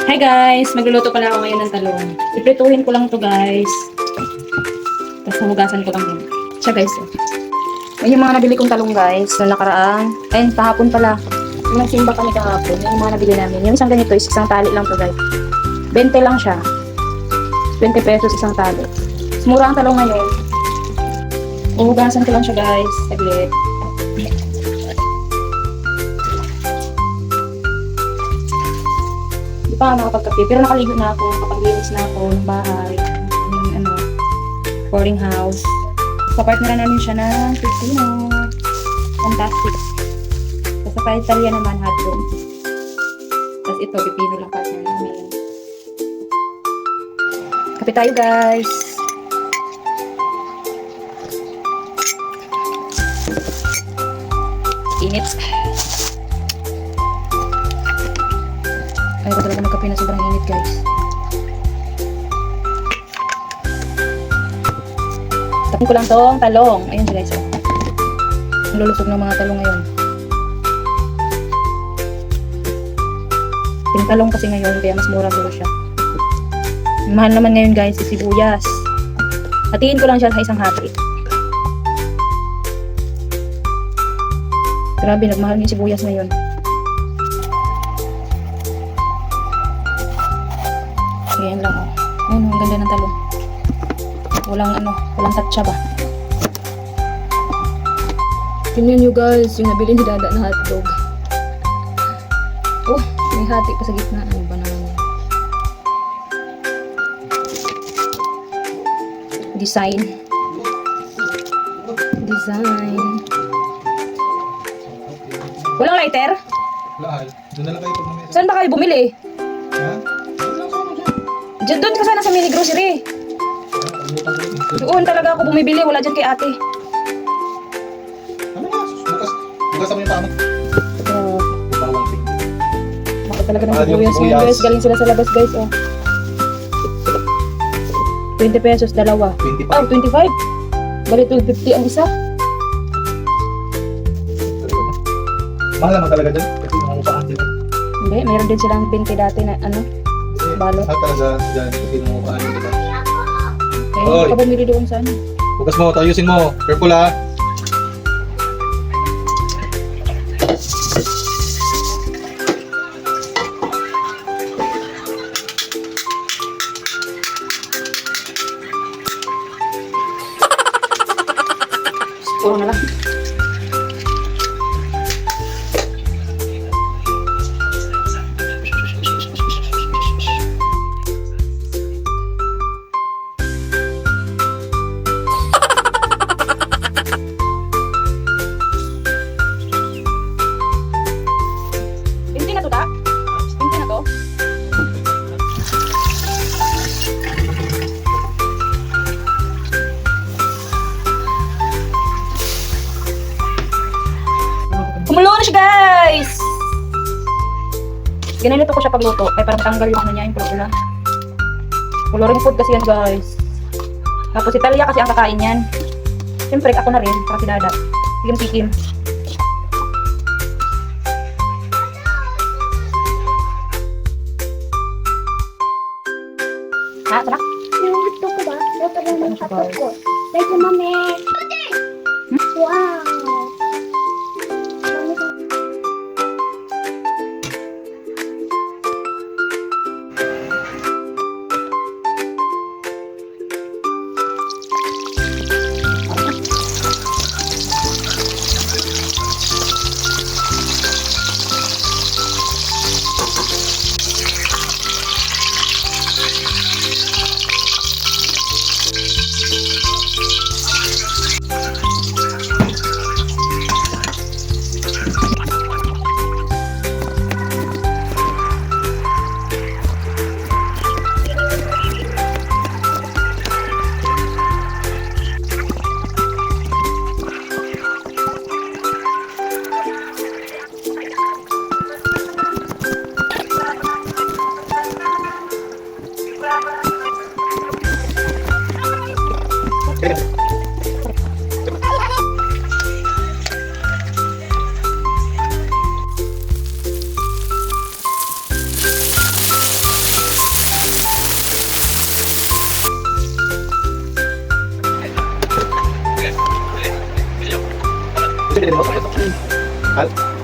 Hi guys! Magluluto pala ako ngayon ng talong. Iprituhin ko lang to guys. Tapos nahugasan ko lang yun. Siya guys. Oh. Ayun yung mga nabili kong talong guys. Na nakaraan. Ayun, kahapon pala. Yung nagsimba kami kahapon. Yung mga nabili namin. Yung isang ganito is isang tali lang to guys. 20 lang siya. 20 pesos isang tali. Mura ang talong ngayon. Uhugasan ko lang siya guys. Saglit. Di pa ako nakapagkape, pero nakaligo na ako, nakapaglinis na ako ng bahay, yung boarding house. Kapartneran namin siya ng Filipino. Fantastic. Tapos sa Italia naman, hotdog. Tapos ito, pipino lang partner namin. Kape tayo guys. Init. Ayaw ko talaga magkape na sobrang init guys. Tapin ko lang tong talong. Ayun guys. Oh. Ang lulusog ng mga talong ngayon. Pinatalong kasi ngayon kaya mas mura gulo siya. Mahal naman ngayon guys si sibuyas. Hatiin ko lang siya sa isang hati. Grabe, nagmahal yung sibuyas ngayon. Ganyan lang oh. Ayun, ang ganda ng talong. Walang tatsa ba. Tingnan nyo guys, yung nabili ni Dada na hotdog. Oh, may hati pa sa gitna. Ano ba naman yan? Design. Walang lighter? Lahat. Doon na lang kayo pag mamaya. Saan ba kayo bumili? Ha? Doon ka sana sa mini grocery. Doon talaga ako bumibili. Wala dyan kay ate. Ano nga? Bukas mo yung paa mo. Bawang pig. Bakit talaga ng sibuyas ngayon guys. Galing sila sa labas guys. Oh. 20 pesos, dalawa. 25. Oh, 25. Bali 250 ang isa. Mahal naman talaga dyan. Kasi mga upaan dito. Hindi, mayroon din silang 20 dati na balo. Mahal talaga dyan. Kasi mga upaan dito. Eh, Oy. hindi ka bumili doon sa ano. Bukas mo, ayusin mo. Careful ha. Puro na lang. Hindi na to da? Hindi na to? Kumulo na siya guys! Ginanito ko siya pagluto. Ay parang tanggal yung ano niya, yung pula. Coloring food kasi yan guys. Tapos si Talia kasi ang kakain yan. Siyempre ako na rin, para si Dada. Tikim-tikim. Ha, sarap? Yung gusto ko ba? Luto lang ng kapot ko. Thank you, mami. Wow. Hal?